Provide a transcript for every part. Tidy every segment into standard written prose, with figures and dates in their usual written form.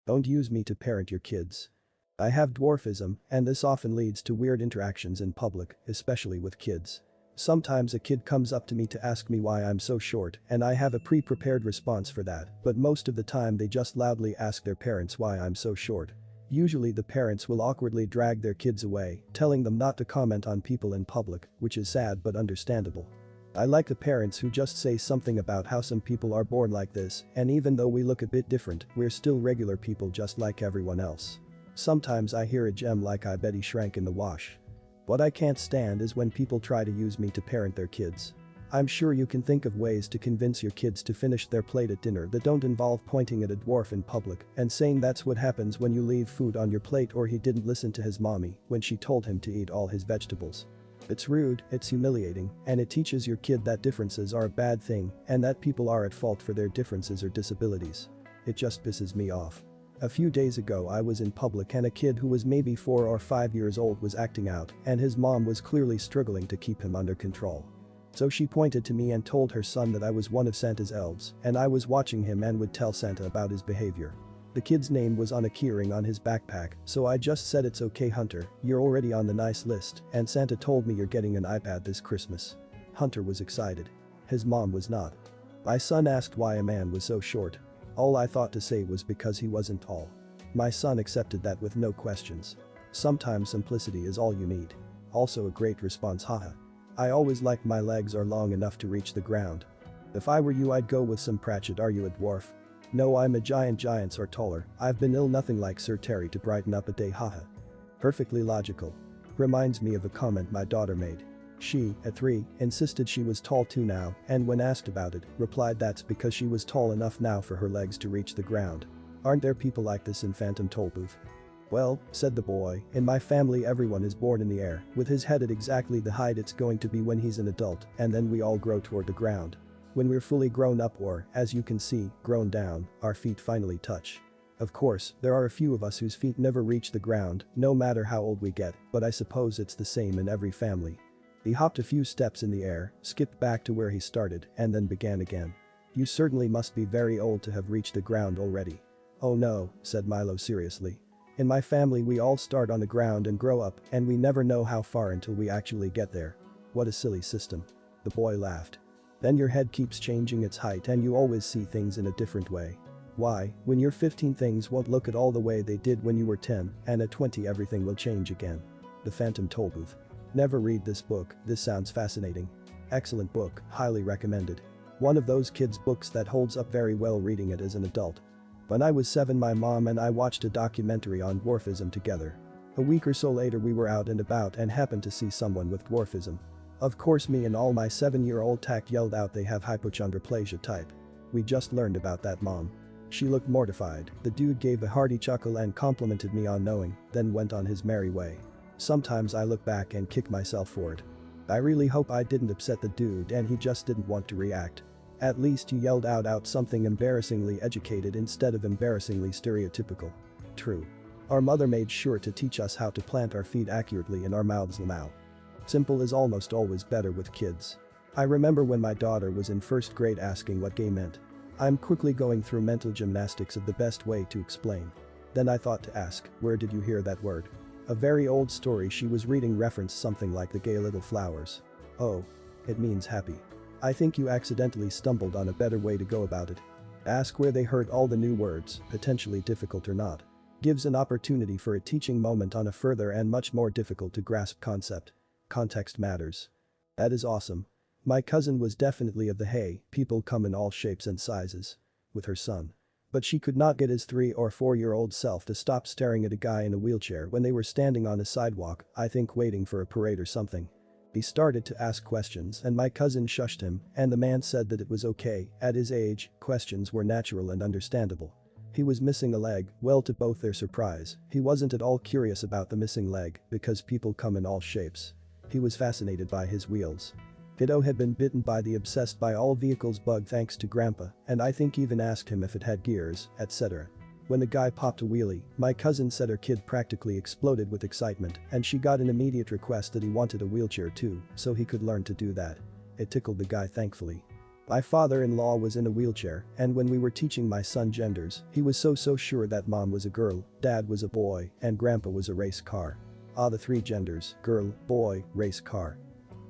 Don't use me to parent your kids. I have dwarfism, and this often leads to weird interactions in public, especially with kids. Sometimes a kid comes up to me to ask me why I'm so short, and I have a pre-prepared response for that, but most of the time they just loudly ask their parents why I'm so short. Usually the parents will awkwardly drag their kids away, telling them not to comment on people in public, which is sad but understandable. I like the parents who just say something about how some people are born like this, and even though we look a bit different, we're still regular people just like everyone else. Sometimes I hear a gem like I bet he shrank in the wash. What I can't stand is when people try to use me to parent their kids. I'm sure you can think of ways to convince your kids to finish their plate at dinner that don't involve pointing at a dwarf in public and saying that's what happens when you leave food on your plate, or he didn't listen to his mommy when she told him to eat all his vegetables. It's rude, it's humiliating, and it teaches your kid that differences are a bad thing and that people are at fault for their differences or disabilities. It just pisses me off. A few days ago I was in public and a kid who was maybe 4 or 5 years old was acting out, and his mom was clearly struggling to keep him under control. So she pointed to me and told her son that I was one of Santa's elves and I was watching him and would tell Santa about his behavior. The kid's name was on a keyring on his backpack, so I just said, "It's okay, Hunter, you're already on the nice list, and Santa told me you're getting an iPad this Christmas." Hunter was excited. His mom was not. My son asked why a man was so short. All I thought to say was because he wasn't tall. My son accepted that with no questions. Sometimes simplicity is all you need. Also a great response, haha. I always like my legs are long enough to reach the ground. If I were you I'd go with some Pratchett. Are you a dwarf? No, I'm a giant. Giants are taller. I've been ill, nothing like Sir Terry to brighten up a day, haha. Perfectly logical. Reminds me of a comment my daughter made. She, at 3, insisted she was tall too now, and when asked about it, replied that's because she was tall enough now for her legs to reach the ground. Aren't there people like this in Phantom Tollbooth? Well, said the boy, in my family everyone is born in the air, with his head at exactly the height it's going to be when he's an adult, and then we all grow toward the ground. When we're fully grown up, or, as you can see, grown down, our feet finally touch. Of course, there are a few of us whose feet never reach the ground, no matter how old we get, but I suppose it's the same in every family. He hopped a few steps in the air, skipped back to where he started, and then began again. You certainly must be very old to have reached the ground already. Oh no, said Milo seriously. In my family we all start on the ground and grow up, and we never know how far until we actually get there. What a silly system. The boy laughed. Then your head keeps changing its height and you always see things in a different way. Why, when you're 15 things won't look at all the way they did when you were 10, and at 20 everything will change again. The Phantom Tollbooth. Never read this book, this sounds fascinating. Excellent book, highly recommended. One of those kids' books that holds up very well reading it as an adult. When I was 7 my mom and I watched a documentary on dwarfism together. A week or so later we were out and about and happened to see someone with dwarfism. Of course me and all my 7-year-old tact yelled out they have hypochondroplasia type. We just learned about that, Mom. She looked mortified, the dude gave a hearty chuckle and complimented me on knowing, then went on his merry way. Sometimes I look back and kick myself for it. I really hope I didn't upset the dude and he just didn't want to react. At least you yelled out something embarrassingly educated instead of embarrassingly stereotypical. True. Our mother made sure to teach us how to plant our feet accurately in our mouths. Now. Simple is almost always better with kids. I remember when my daughter was in 1st grade asking what gay meant. I'm quickly going through mental gymnastics of the best way to explain. Then I thought to ask, where did you hear that word? A very old story she was reading referenced something like the gay little flowers. Oh. It means happy. I think you accidentally stumbled on a better way to go about it. Ask where they heard all the new words, potentially difficult or not. Gives an opportunity for a teaching moment on a further and much more difficult to grasp concept. Context matters. That is awesome. My cousin was definitely of the hey, people come in all shapes and sizes. With her son. But she could not get his 3 or 4-year-old self to stop staring at a guy in a wheelchair when they were standing on a sidewalk, I think waiting for a parade or something. He started to ask questions and my cousin shushed him, and the man said that it was okay, at his age, questions were natural and understandable. He was missing a leg, well, to both their surprise, he wasn't at all curious about the missing leg because people come in all shapes. He was fascinated by his wheels. Kiddo had been bitten by the obsessed by all vehicles bug thanks to Grandpa, and I think even asked him if it had gears, etc. When the guy popped a wheelie, my cousin said her kid practically exploded with excitement and she got an immediate request that he wanted a wheelchair too, so he could learn to do that. It tickled the guy thankfully. My father-in-law was in a wheelchair, and when we were teaching my son genders, he was so sure that mom was a girl, dad was a boy, and grandpa was a race car. The three genders, girl, boy, race car.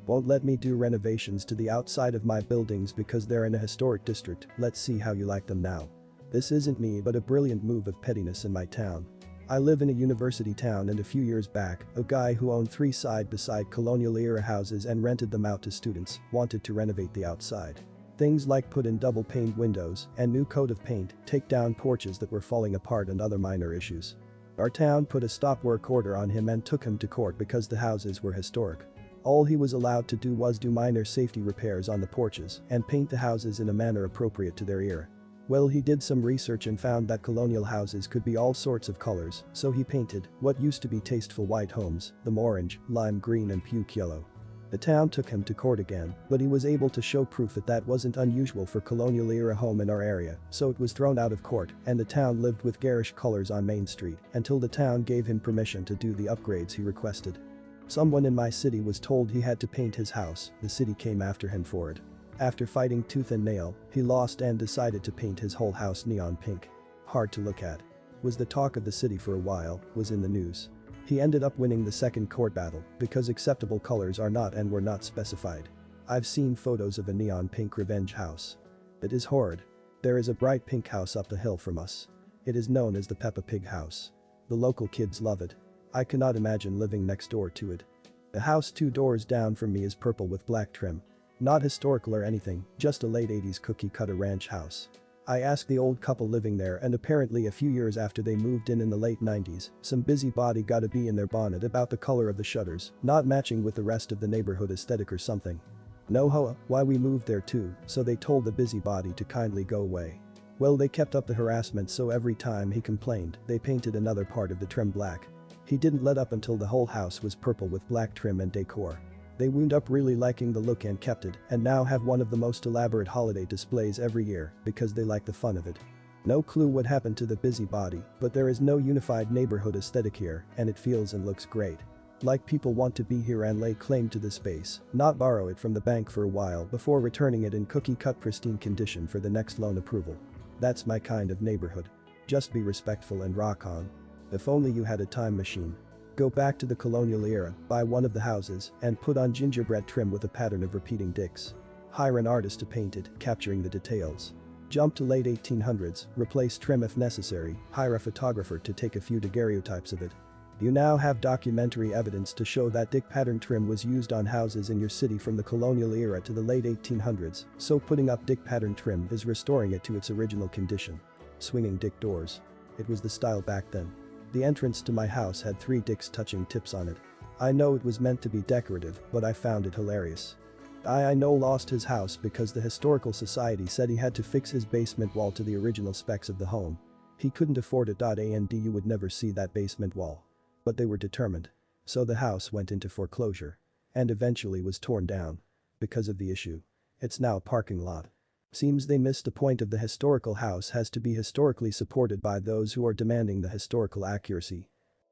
Won't let me do renovations to the outside of my buildings because they're in a historic district. Let's see how you like them now. This isn't me but a brilliant move of pettiness in my town. I live in a university town, and a few years back, a guy who owned 3 side-by-side colonial-era houses and rented them out to students wanted to renovate the outside. Things like put in double-paned windows and new coat of paint, take down porches that were falling apart, and other minor issues. Our town put a stop work order on him and took him to court because the houses were historic. All he was allowed to do was do minor safety repairs on the porches and paint the houses in a manner appropriate to their era. Well, he did some research and found that colonial houses could be all sorts of colors, so he painted what used to be tasteful white homes, them orange, lime green and puke yellow. The town took him to court again, but he was able to show proof that that wasn't unusual for colonial-era home in our area, so it was thrown out of court, and the town lived with garish colors on Main Street until the town gave him permission to do the upgrades he requested. Someone in my city was told he had to paint his house. The city came after him for it. After fighting tooth and nail, he lost and decided to paint his whole house neon pink. Hard to look at. Was the talk of the city for a while, was in the news. He ended up winning the second court battle because acceptable colors are not and were not specified. I've seen photos of a neon pink revenge house. It is horrid. There is a bright pink house up the hill from us. It is known as the Peppa Pig house. The local kids love it. I cannot imagine living next door to it. The house 2 doors down from me is purple with black trim. Not historical or anything, just a late 80s cookie-cutter ranch house. I asked the old couple living there, and apparently a few years after they moved in the late 90s, some busybody got a bee in their bonnet about the color of the shutters not matching with the rest of the neighborhood aesthetic or something. No hoa, why we moved there too, so they told the busybody to kindly go away. Well, they kept up the harassment, so every time he complained, they painted another part of the trim black. He didn't let up until the whole house was purple with black trim and decor. They wound up really liking the look and kept it, and now have one of the most elaborate holiday displays every year because they like the fun of it. No clue what happened to the busybody, but there is no unified neighborhood aesthetic here, and it feels and looks great. Like people want to be here and lay claim to the space, not borrow it from the bank for a while before returning it in cookie-cut pristine condition for the next loan approval. That's my kind of neighborhood. Just be respectful and rock on. If only you had a time machine. Go back to the colonial era, buy one of the houses, and put on gingerbread trim with a pattern of repeating dicks. Hire an artist to paint it, capturing the details. Jump to late 1800s, replace trim if necessary, hire a photographer to take a few daguerreotypes of it. You now have documentary evidence to show that dick pattern trim was used on houses in your city from the colonial era to the late 1800s, so putting up dick pattern trim is restoring it to its original condition. Swinging dick doors. It was the style back then. The entrance to my house had 3 dicks touching tips on it. I know it was meant to be decorative, but I found it hilarious. I know lost his house because the historical society said he had to fix his basement wall to the original specs of the home. He couldn't afford it, and you would never see that basement wall. But they were determined. So the house went into foreclosure. And eventually was torn down. Because of the issue. It's now a parking lot. Seems they missed the point of the historical house has to be historically supported by those who are demanding the historical accuracy.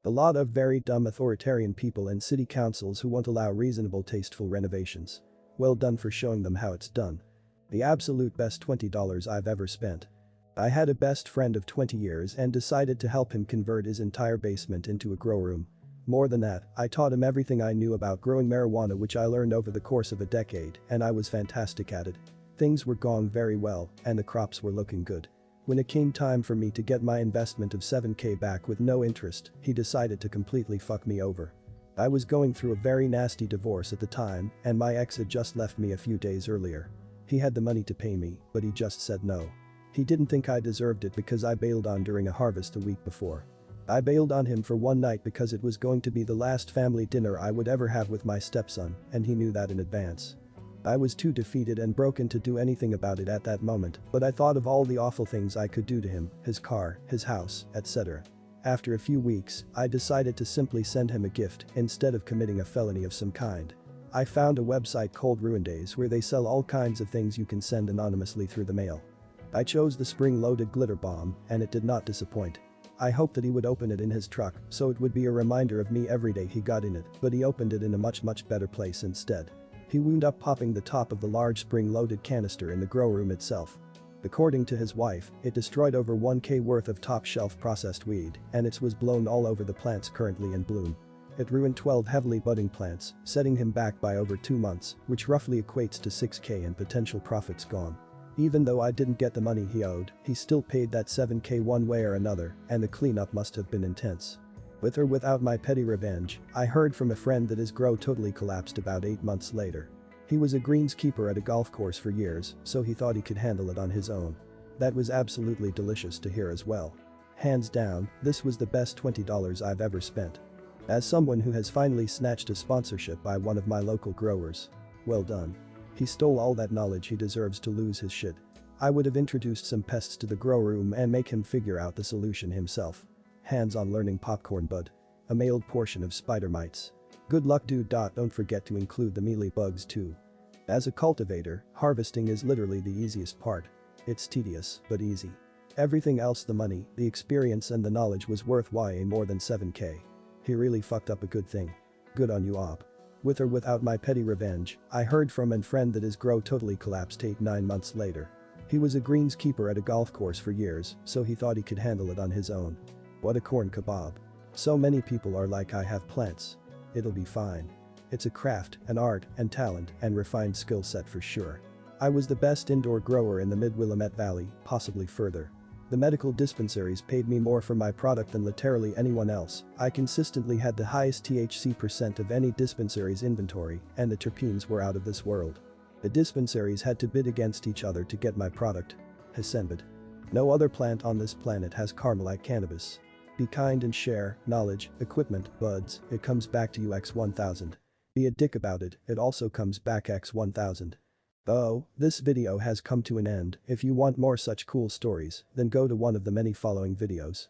A lot of very dumb authoritarian people in city councils who won't allow reasonable tasteful renovations. Well done for showing them how it's done. The absolute best $20 I've ever spent. I had a best friend of 20 years and decided to help him convert his entire basement into a grow room. More than that, I taught him everything I knew about growing marijuana, which I learned over the course of a decade, and I was fantastic at it. Things were going very well, and the crops were looking good. When it came time for me to get my investment of $7,000 back with no interest, he decided to completely fuck me over. I was going through a very nasty divorce at the time, and my ex had just left me a few days earlier. He had the money to pay me, but he just said no. He didn't think I deserved it because I bailed on during a harvest the week before. I bailed on him for one night because it was going to be the last family dinner I would ever have with my stepson, and he knew that in advance. I was too defeated and broken to do anything about it at that moment, but I thought of all the awful things I could do to him, his car, his house, etc. After a few weeks, I decided to simply send him a gift instead of committing a felony of some kind. I found a website called Ruin Days where they sell all kinds of things you can send anonymously through the mail. I chose the spring-loaded glitter bomb, and it did not disappoint. I hoped that he would open it in his truck so it would be a reminder of me every day he got in it, but he opened it in a much better place instead. He wound up popping the top of the large spring-loaded canister in the grow room itself. According to his wife, it destroyed over 1K worth of top-shelf processed weed, and it was blown all over the plants currently in bloom. It ruined 12 heavily budding plants, setting him back by over 2 months, which roughly equates to 6K in potential profits gone. Even though I didn't get the money he owed, he still paid that 7K one way or another, and the cleanup must have been intense. With or without my petty revenge, I heard from a friend that his grow totally collapsed about 8 months later. He was a greenskeeper at a golf course for years, so he thought he could handle it on his own. That was absolutely delicious to hear as well. Hands down, this was the best $20 I've ever spent. As someone who has finally snatched a sponsorship by one of my local growers. Well done. He stole all that knowledge, he deserves to lose his shit. I would have introduced some pests to the grow room and make him figure out the solution himself. Hands-on learning popcorn bud. A mailed portion of spider mites. Good luck dude. Don't forget to include the mealy bugs too. As a cultivator, harvesting is literally the easiest part. It's tedious, but easy. Everything else, the money, the experience and the knowledge was worth way more than 7K. He really fucked up a good thing. Good on you op. With or without my petty revenge, I heard from a friend that his grow totally collapsed 8-9 months later. He was a greenskeeper at a golf course for years, so he thought he could handle it on his own. What a corn kebab. So many people are like, I have plants. It'll be fine. It's a craft, an art, and talent, and refined skill set for sure. I was the best indoor grower in the mid-Willamette Valley, possibly further. The medical dispensaries paid me more for my product than literally anyone else. I consistently had the highest THC percent of any dispensary's inventory, and the terpenes were out of this world. The dispensaries had to bid against each other to get my product. Hasenbid. No other plant on this planet has karma like cannabis. Be kind and share, knowledge, equipment, buds, it comes back to you x1000. Be a dick about it, it also comes back x1000. Oh, this video has come to an end. If you want more such cool stories, then go to one of the many following videos.